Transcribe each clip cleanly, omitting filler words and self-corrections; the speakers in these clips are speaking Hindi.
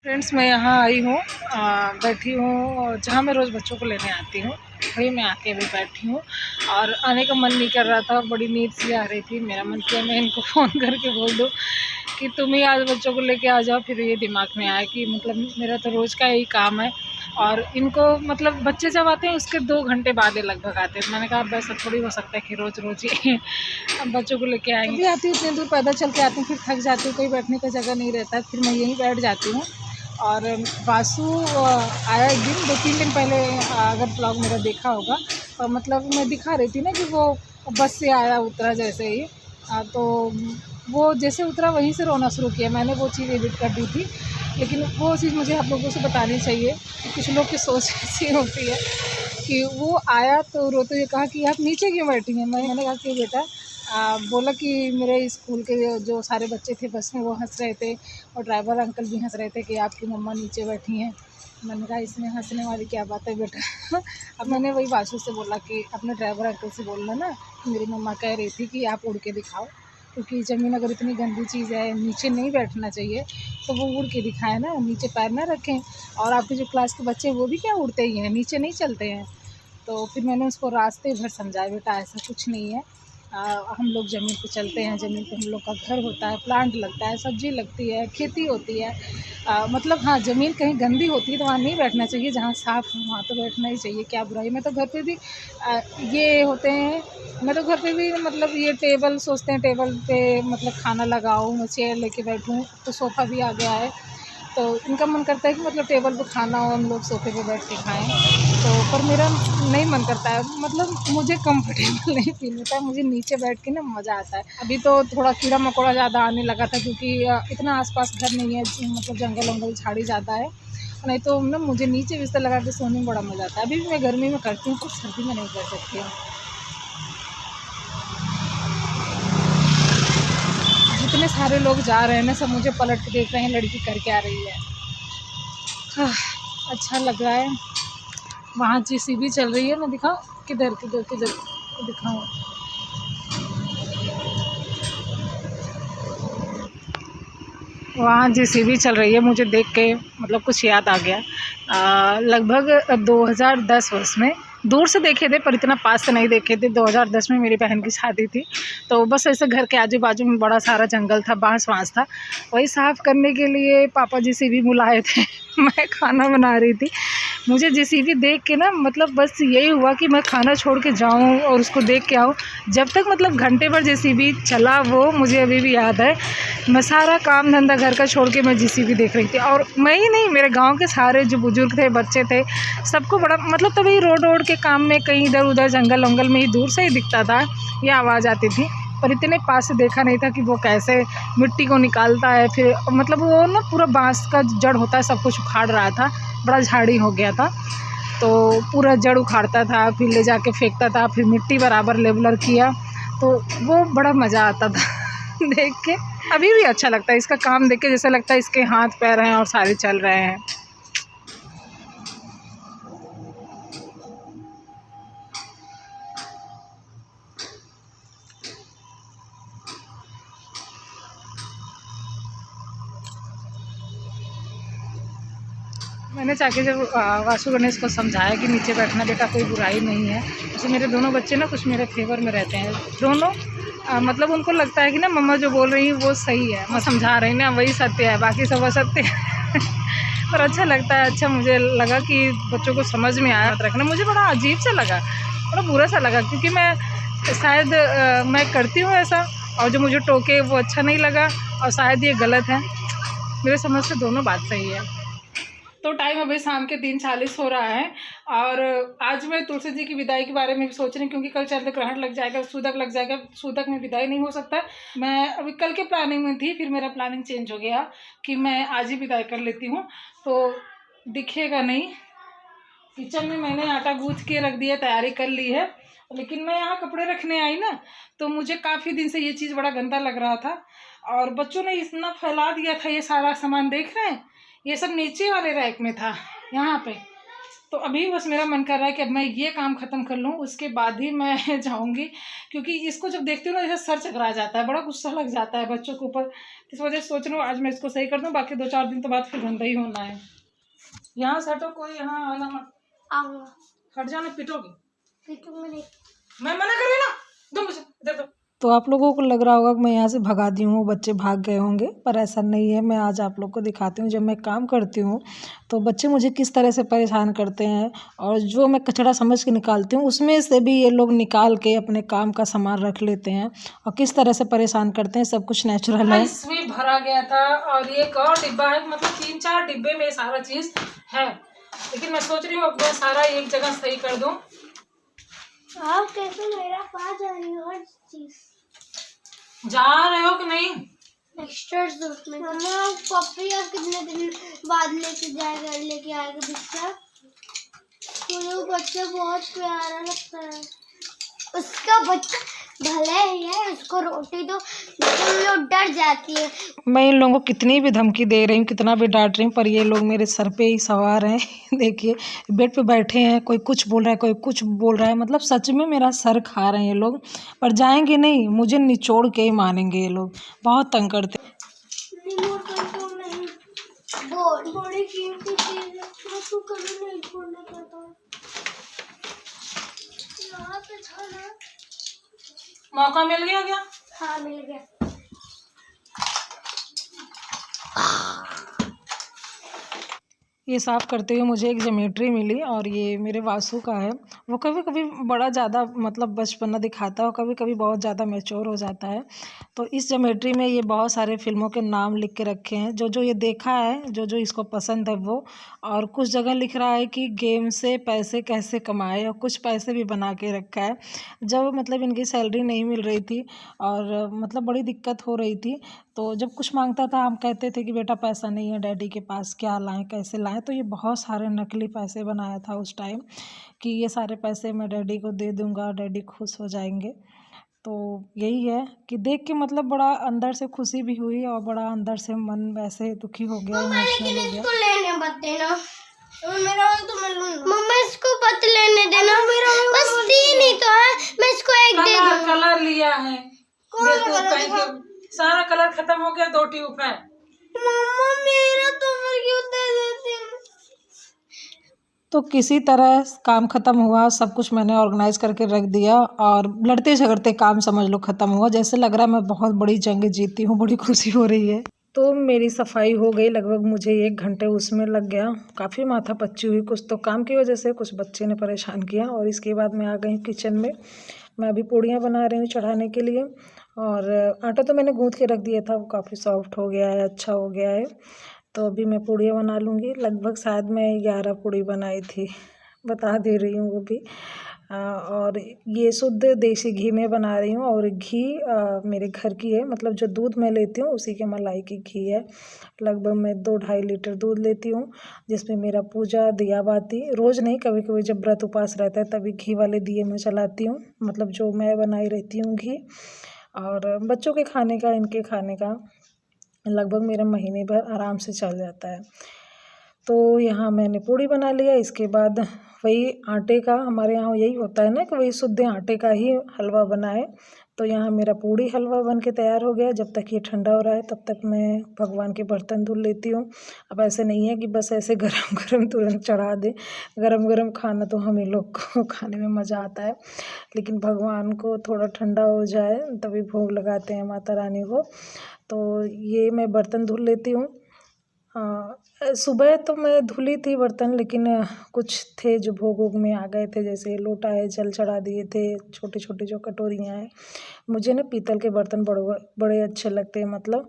फ्रेंड्स, मैं यहाँ आई हूँ, बैठी हूँ जहाँ मैं रोज़ बच्चों को लेने आती हूँ, वही मैं आके अभी बैठी हूँ। और आने का मन नहीं कर रहा था, बड़ी नींद सी आ रही थी। मेरा मन किया मैं इनको फ़ोन करके बोल दूँ कि तुम ही आज बच्चों को लेके आ जाओ। फिर ये दिमाग में आया कि मतलब मेरा तो रोज़ का यही काम है, और इनको मतलब बच्चे जब आते हैं उसके 2 घंटे बाद ये लगभग आते हैं। मैंने कहा अब ऐसा थोड़ी हो सकता है कि रोज़ ये अब बच्चों को लेके आएंगे। भी आती हूँ इतनी दूर पैदल चल के आती हूँ, फिर थक जाती हूँ, कोई बैठने का जगह नहीं रहता है, फिर मैं यहीं बैठ जाती हूँ। और वासु आया एक दिन, 2-3 दिन पहले, अगर ब्लॉग मेरा देखा होगा, तो मतलब मैं दिखा रही थी ना कि वो बस से आया उतरा जैसे ही, तो वो जैसे उतरा वहीं से रोना शुरू किया। मैंने वो चीज़ एडिट कर दी थी, लेकिन वो चीज़ मुझे आप लोगों से बतानी चाहिए। कुछ लोग की सोच ऐसी होती है कि वो आया तो रोते हुए कहा कि आप नीचे क्यों बैठी हैं। मैंने कहा कि बेटा, बोला कि मेरे स्कूल के जो सारे बच्चे थे बस में वो हंस रहे थे, और ड्राइवर अंकल भी हंस रहे थे कि आपकी मम्मा नीचे बैठी हैं। मैंने कहा इसमें हंसने वाली क्या बात है बेटा। अब मैंने वही वासु से बोला कि अपने ड्राइवर अंकल से बोलना ना कि मेरी मम्मा कह रही थी कि आप उड़ के दिखाओ, क्योंकि ज़मीन अगर इतनी गंदी चीज़ है, नीचे नहीं बैठना चाहिए, तो वो उड़ के दिखाएं ना, नीचे पैर ना रखें। और आपके जो क्लास के बच्चे वो भी क्या उड़ते ही हैं, नीचे नहीं चलते हैं। तो फिर मैंने उसको रास्ते भर समझाया, बेटा ऐसा कुछ नहीं है, हम लोग ज़मीन पे चलते हैं, ज़मीन पे हम लोग का घर होता है, प्लांट लगता है, सब्ज़ी लगती है, खेती होती है। मतलब हाँ, ज़मीन कहीं गंदी होती है तो वहाँ नहीं बैठना चाहिए, जहाँ साफ़ हो वहाँ तो बैठना ही चाहिए, क्या बुराई। मैं तो घर पे भी ये होते हैं, मैं तो घर पे भी मतलब ये टेबल सोचते हैं, टेबल पे मतलब खाना लगाऊँ, मैं चेयर लेके बैठूँ, तो सोफ़ा भी आ गया है, तो इनका मन करता है कि मतलब टेबल पे खाना हो, हम लोग सोफ़े पे बैठ के खाएँ। तो पर मेरा नहीं मन करता है, मतलब मुझे कंफर्टेबल नहीं फ़ील होता है, मुझे नीचे बैठ के ना मज़ा आता है। अभी तो थोड़ा कीड़ा-मकोड़ा ज़्यादा आने लगा था, क्योंकि इतना आस-पास घर नहीं है, मतलब जंगल-वंगल झाड़ी ज़्यादा है। नहीं तो ना मुझे नीचे बिस्तर लगा के सोने में बड़ा मज़ा आता है। अभी भी मैं गर्मी में करती हूँ, पर सर्दी में नहीं कर सकती हूँ। जितने सारे लोग जा रहे हैं ना, सब मुझे पलट के देख रहे हैं, लड़की कर क्या रही है। अच्छा लग रहा है। वहाँ जेसीबी चल रही है, मैं दिखाऊँ? किधर किधर किधर दिखाऊँ? वहाँ जेसीबी चल रही है, मुझे देख के मतलब कुछ याद आ गया। लगभग 2010 वर्ष में दूर से देखे थे, पर इतना पास से नहीं देखे थे। 2010 में मेरी बहन की शादी थी, तो बस ऐसे घर के आजू बाजू में बड़ा सारा जंगल था, बांस वाँस था, वही साफ़ करने के लिए पापा जेसीबी बुलाए थे। मैं खाना बना रही थी, मुझे जेसीबी देख के ना मतलब बस यही हुआ कि मैं खाना छोड़ के जाऊँ और उसको देख के आऊँ। जब तक मतलब घंटे भर जेसीबी चला, वो मुझे अभी भी याद है। मैं सारा काम धंधा घर का छोड़ के मैं जेसीबी देख रही थी, और मैं ही नहीं, मेरे गांव के सारे जो बुजुर्ग थे, बच्चे थे, सबको बड़ा मतलब तभी रोड रोड के काम में कहीं इधर उधर जंगल वंगल में ही दूर से ही दिखता था, ये आवाज़ आती थी, पर इतने पास से देखा नहीं था कि वो कैसे मिट्टी को निकालता है। फिर मतलब वो ना पूरा बांस का जड़ होता है, सब कुछ उखाड़ रहा था, बड़ा झाड़ी हो गया था, तो पूरा जड़ उखाड़ता था, फिर ले जाके फेंकता था, फिर मिट्टी बराबर लेवलर किया, तो वो बड़ा मज़ा आता था देख के। अभी भी अच्छा लगता है इसका काम देख के, जैसे लगता है इसके हाथ पैर हैं और सारे चल रहे हैं। मैंने जाके जब वासु गणेश को समझाया कि नीचे बैठना बेटा कोई बुराई नहीं है, जैसे मेरे दोनों बच्चे ना कुछ मेरे फेवर में रहते हैं, दोनों मतलब उनको लगता है कि ना मम्मा जो बोल रही है वो सही है, मैं समझा रही ना वही सत्य है, बाकी सब असत्य है। पर अच्छा लगता है, अच्छा मुझे लगा कि बच्चों को समझ में आया रखना। मुझे बड़ा अजीब सा लगा, बड़ा बुरा सा लगा, क्योंकि मैं शायद मैं करती हूँ ऐसा, और जो मुझे टोके वो अच्छा नहीं लगा, और शायद ये गलत है। मेरे समझ से दोनों बात सही है। तो टाइम अभी शाम के 3:40 हो रहा है, और आज मैं तुलसी जी की विदाई के बारे में भी सोच रही हूँ, क्योंकि कल चंद्र ग्रहण लग जाएगा, सूतक लग जाएगा, सूतक में विदाई नहीं हो सकता। मैं अभी कल के प्लानिंग में थी, फिर मेरा प्लानिंग चेंज हो गया कि मैं आज ही विदाई कर लेती हूँ, तो दिखेगा नहीं। किचन में मैंने आटा गूँथ के रख दिया, तैयारी कर ली है, लेकिन मैं यहाँ कपड़े रखने आई ना, तो मुझे काफ़ी दिन से ये चीज़ बड़ा गंदा लग रहा था, और बच्चों ने इतना फैला दिया था, ये सारा सामान देख रहे हैं, ये सब नीचे वाले रैक में था यहाँ पे, तो अभी बस मेरा मन कर रहा है कि अब मैं ये काम ख़त्म कर लूँ, उसके बाद ही मैं जाऊँगी, क्योंकि इसको जब देखती हूँ ना जैसे सर चकरा जाता है, बड़ा गुस्सा लग जाता है बच्चों के ऊपर। इस वजह से सोच रही हूँ आज मैं इसको सही कर दूँ, बाकी 2-4 दिन तो बाद फिर गंदा ही होना है। यहाँ से हटो, कोई यहाँ आना मत। आऊंगा। हट जाना, पिटोगी। पीटूंगा नहीं। मैं मना कर रही ना, दो मुझे दे दो। तो आप लोगों को लग रहा होगा कि मैं यहाँ से भगा दी हूँ, बच्चे भाग गए होंगे, पर ऐसा नहीं है। मैं आज आप लोग को दिखाती हूँ जब मैं काम करती हूँ तो बच्चे मुझे किस तरह से परेशान करते हैं, और जो मैं कचरा समझ के निकालती हूँ उसमें से भी ये लोग निकाल के अपने काम का सामान रख लेते हैं, और किस तरह से परेशान करते हैं। सब कुछ नेचुरल है। इसमें भरा गया था और ये एक और डिब्बा है, मतलब 3-4 डिब्बे में सारा चीज़ है, लेकिन मैं सोच रही हूँ अब मैं सारा एक जगह सही कर दूँ। आप कैसे मेरा पास जा रही हो? हर चीज जा रहे हो कि नहीं? एक्स्ट्रा सूट में मम्मा पप्पी अब कितने दिन बाद लेके आएगा बच्चा? मुझे वो बच्चा बहुत प्यारा लगता है। उसका बच्चा भले ही है, उसको रोटी दो तुम लोग डर जाती है। मैं इन लोगों को कितनी भी धमकी दे रही हूँ, कितना भी डांट रही हूँ, पर ये लोग मेरे सर पे ही सवार हैं। देखिए बेड पे बैठे हैं, कोई कुछ बोल रहा है, कोई कुछ बोल रहा है, मतलब सच में मेरा सर खा रहे हैं ये लोग। पर जाएंगे नहीं, मुझे निचोड़ के ही मानेंगे ये लोग, बहुत तंग करते। बड़ी कीमती चीज है, तो कभी नहीं छोड़ना पड़ता। यहाँ पे था ना, मौका मिल गया क्या? हाँ मिल गया। ये साफ़ करते हुए मुझे एक ज्योमेट्री मिली, और ये मेरे वासु का है। वो कभी कभी बड़ा ज़्यादा मतलब बचपना दिखाता है, और कभी कभी बहुत ज़्यादा मैच्योर हो जाता है। तो इस ज्योमेट्री में ये बहुत सारे फिल्मों के नाम लिख के रखे हैं, जो जो ये देखा है, जो जो इसको पसंद है वो। और कुछ जगह लिख रहा है कि गेम से पैसे कैसे कमाए, और कुछ पैसे भी बना के रखा है। जब मतलब इनकी सैलरी नहीं मिल रही थी और मतलब बड़ी दिक्कत हो रही थी, तो जब कुछ मांगता था हम कहते थे कि बेटा पैसा नहीं है डैडी के पास, क्या लाएं कैसे लाएं। तो ये बहुत सारे नकली पैसे बनाया था उस टाइम, कि ये सारे पैसे मैं डैडी को दे दूंगा, डैडी खुश हो जाएंगे। तो यही है कि देख के मतलब बड़ा अंदर से खुशी भी हुई, और बड़ा अंदर से मन वैसे दुखी हो गया, इमोशनल हो गया। लेने मत देना मम्मा, इसको मत लेने देना, बस 3 ही तो है, मैं इसको एक दे दूंगा। कलर लिया है, देखो कहीं के सारा कलर खत्म हो गया, 2 ट्यूब है। मम्मा मेरा तो मैं क्यों दे देती हूँ? तो किसी तरह काम ख़त्म हुआ, सब कुछ मैंने ऑर्गेनाइज करके रख दिया, और लड़ते झगड़ते काम समझ लो ख़त्म हुआ। जैसे लग रहा है मैं बहुत बड़ी जंग जीती हूँ, बड़ी खुशी हो रही है। तो मेरी सफाई हो गई, लगभग मुझे 1 घंटे उसमें लग गया। काफ़ी माथा पच्ची हुई, कुछ तो काम की वजह से, कुछ बच्चे ने परेशान किया। और इसके बाद मैं आ गई किचन में। मैं अभी पूड़ियाँ बना रही हूँ चढ़ाने के लिए, और आटा तो मैंने गूँथ के रख दिया था, वो काफ़ी सॉफ्ट हो गया है, अच्छा हो गया है। तो अभी मैं पूड़ियाँ बना लूँगी। लगभग शायद मैं 11 पूड़ी बनाई थी, बता दे रही हूँ वो भी। और ये शुद्ध देसी घी में बना रही हूँ, और घी मेरे घर की है, मतलब जो दूध मैं लेती हूँ उसी के मलाई की घी है। लगभग मैं 2-2.5 लीटर दूध लेती हूँ, जिसमें मेरा पूजा दिया बाती रोज़ नहीं, कभी कभी जब व्रत उपास रहता है तभी घी वाले दिए मैं जलाती हूँ, मतलब जो मैं बनाई रहती हूँ घी। और बच्चों के खाने का, इनके खाने का लगभग मेरा महीने भर आराम से चल जाता है। तो यहाँ मैंने पूड़ी बना लिया। इसके बाद वही आटे का, हमारे यहाँ यही होता है ना कि वही शुद्ध आटे का ही हलवा बनाए। तो यहाँ मेरा पूड़ी हलवा बन के तैयार हो गया। जब तक ये ठंडा हो रहा है तब तक मैं भगवान के बर्तन धुल लेती हूँ। अब ऐसे नहीं है कि बस ऐसे गरम गरम तुरंत चढ़ा दे। गरम गरम खाना तो हम ही लोग को खाने में मज़ा आता है, लेकिन भगवान को थोड़ा ठंडा हो जाए तभी भोग लगाते हैं माता रानी को। तो ये मैं बर्तन धुल लेती हूँ। सुबह तो मैं धुली थी बर्तन, लेकिन कुछ थे जो भोग वोग में आ गए थे, जैसे लोटा है जल चढ़ा दिए थे, छोटे छोटे जो कटोरियाँ हैं। मुझे ना पीतल के बर्तन बड़े अच्छे लगते हैं। मतलब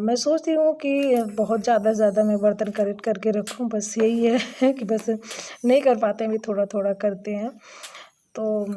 मैं सोचती हूँ कि बहुत ज़्यादा मैं बर्तन कलेक्ट करके रखूँ, बस यही है कि बस नहीं कर पाते हैं, भी थोड़ा थोड़ा करते हैं। तो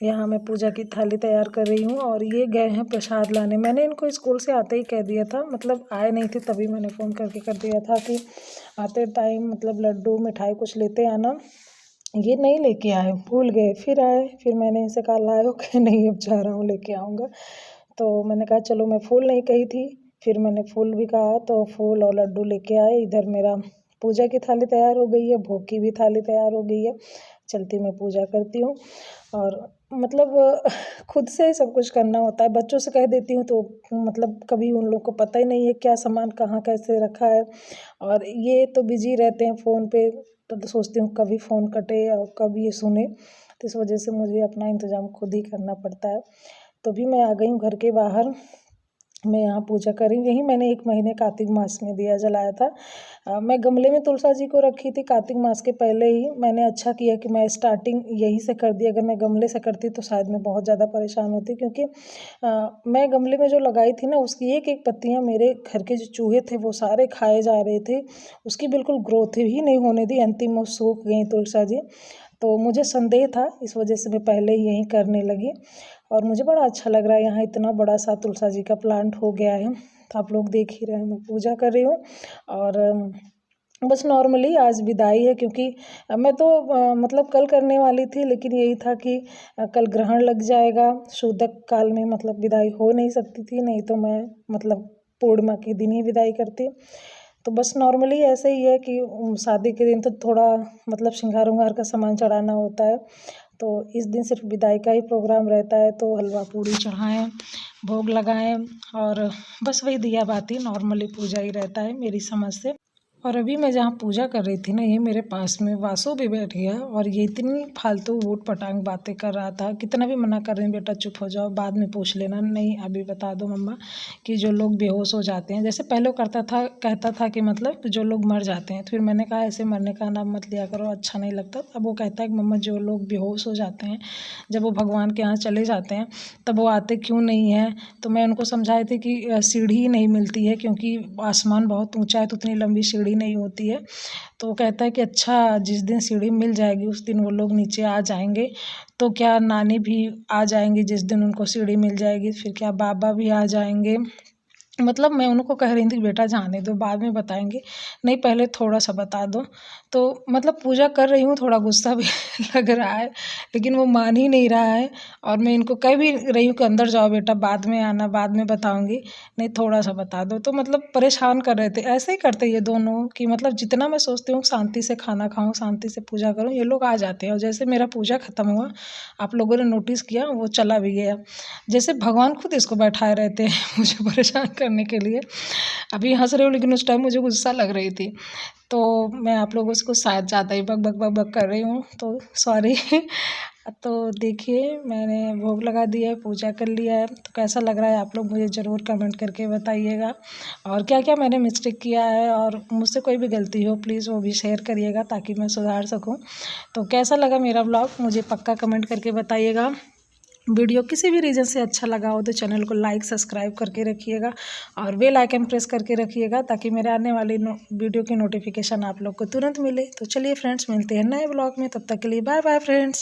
यहाँ मैं पूजा की थाली तैयार कर रही हूँ, और ये गए हैं प्रसाद लाने। मैंने इनको स्कूल से आते ही कह दिया था, मतलब आए नहीं थे तभी मैंने फ़ोन करके कर दिया था कि आते टाइम मतलब लड्डू मिठाई कुछ लेते आना। ये नहीं लेके आए, भूल गए, फिर आए, फिर मैंने इनसे कहा लाए हो कि नहीं, अब जा रहा हूँ लेके आऊँगा। तो मैंने कहा चलो, मैं फूल नहीं कही थी, फिर मैंने फूल भी कहा, तो फूल और लड्डू लेके आए। इधर मेरा पूजा की थाली तैयार हो गई है, भोग की भी थाली तैयार हो गई है। चलती मैं पूजा करती हूँ और मतलब खुद से ही सब कुछ करना होता है। बच्चों से कह देती हूँ तो मतलब कभी उन लोग को पता ही नहीं है क्या सामान कहाँ कैसे रखा है, और ये तो बिजी रहते हैं फ़ोन पे, तो सोचती हूँ कभी फ़ोन कटे और कब ये सुने, तो इस वजह से मुझे अपना इंतज़ाम खुद ही करना पड़ता है। तो भी मैं आ गई हूँ घर के बाहर, मैं यहाँ पूजा कर रही हूँ। यही मैंने 1 महीने कार्तिक मास में दिया जलाया था। मैं गमले में तुलसा जी को रखी थी कार्तिक मास के पहले ही। मैंने अच्छा किया कि मैं स्टार्टिंग यहीं से कर दी, अगर मैं गमले से करती तो शायद मैं बहुत ज़्यादा परेशान होती, क्योंकि मैं गमले में जो लगाई थी ना उसकी एक एक पत्तियाँ मेरे घर के जो चूहे थे वो सारे खाए जा रहे थे, उसकी बिल्कुल ग्रोथ ही नहीं होने दी, अंतिम में सूख गई तुलसा जी। तो मुझे संदेह था, इस वजह से मैं पहले ही यहीं करने लगी और मुझे बड़ा अच्छा लग रहा है। यहाँ इतना बड़ा सा तुलसा जी का प्लांट हो गया है, तो आप लोग देख ही रहे हैं मैं पूजा कर रही हूँ। और बस नॉर्मली आज विदाई है, क्योंकि मैं तो मतलब कल करने वाली थी, लेकिन यही था कि कल ग्रहण लग जाएगा, शोधक काल में मतलब विदाई हो नहीं सकती थी, नहीं तो मैं मतलब पूर्णिमा के दिन ही विदाई करती। तो बस नॉर्मली ऐसे ही है कि शादी के दिन तो थोड़ा मतलब श्रृंगार उंगार का सामान चढ़ाना होता है, तो इस दिन सिर्फ विदाई का ही प्रोग्राम रहता है। तो हलवा पूड़ी चढ़ाएं, भोग लगाएं और बस वही दिया बाती नॉर्मली पूजा ही रहता है मेरी समझ से। और अभी मैं जहाँ पूजा कर रही थी ना, ये मेरे पास में वासु भी बैठ गया और ये इतनी फालतू वूट पटांग बातें कर रहा था। कितना भी मना कर रहे हैं बेटा चुप हो जाओ, बाद में पूछ लेना, नहीं अभी बता दो मम्मा कि जो लोग बेहोश हो जाते हैं, जैसे पहले कहता था कि मतलब जो लोग मर जाते हैं, फिर मैंने कहा ऐसे मरने का नाम मत लिया करो, अच्छा नहीं लगता। अब वो कहता है कि मम्मा जो लोग बेहोश हो जाते हैं जब वो भगवान के यहाँ चले जाते हैं तब वो आते क्यों नहीं है। तो मैं उनको समझाई थी कि सीढ़ी ही नहीं मिलती है, क्योंकि आसमान बहुत ऊंचा है तो उतनी लंबी सीढ़ी नहीं होती है। तो वो कहता है कि अच्छा जिस दिन सीढ़ी मिल जाएगी उस दिन वो लोग नीचे आ जाएंगे, तो क्या नानी भी आ जाएंगी जिस दिन उनको सीढ़ी मिल जाएगी, फिर क्या बाबा भी आ जाएंगे। मतलब मैं उनको कह रही थी बेटा जाने दो, बाद में बताएंगे, नहीं पहले थोड़ा सा बता दो। तो मतलब पूजा कर रही हूँ, थोड़ा गुस्सा भी लग रहा है, लेकिन वो मान ही नहीं रहा है। और मैं इनको कह भी रही हूँ कि अंदर जाओ बेटा, बाद में आना, बाद में बताऊंगी, नहीं थोड़ा सा बता दो। तो मतलब परेशान कर रहे थे, ऐसे ही करते ये दोनों कि मतलब जितना मैं सोचती हूँ शांति से खाना खाऊं, शांति से पूजा करूँ, ये लोग आ जाते हैं। और जैसे मेरा पूजा खत्म हुआ, आप लोगों ने नोटिस किया, वो चला भी गया, जैसे भगवान खुद इसको बैठाए रहते हैं मुझे परेशान करने के लिए। अभी हंस रहे हो, लेकिन उस टाइम मुझे गुस्सा लग रही थी, तो मैं आप लोगों से कुछ शायद ज़्यादा ही बक बक बक बक कर रही हूँ, तो सॉरी। तो देखिए मैंने भोग लगा दिया है, पूजा कर लिया है, तो कैसा लग रहा है आप लोग मुझे ज़रूर कमेंट करके बताइएगा। और क्या क्या मैंने मिस्टेक किया है और मुझसे कोई भी गलती हो प्लीज़ वो भी शेयर करिएगा ताकि मैं सुधार सकूँ। तो कैसा लगा मेरा ब्लॉग मुझे पक्का कमेंट करके बताइएगा। वीडियो किसी भी रीज़न से अच्छा लगा हो तो चैनल को लाइक सब्सक्राइब करके रखिएगा और बेल आइकन प्रेस करके रखिएगा ताकि मेरे आने वाली वीडियो की नोटिफिकेशन आप लोग को तुरंत मिले। तो चलिए फ्रेंड्स, मिलते हैं नए ब्लॉग में, तब तक के लिए बाय बाय फ्रेंड्स।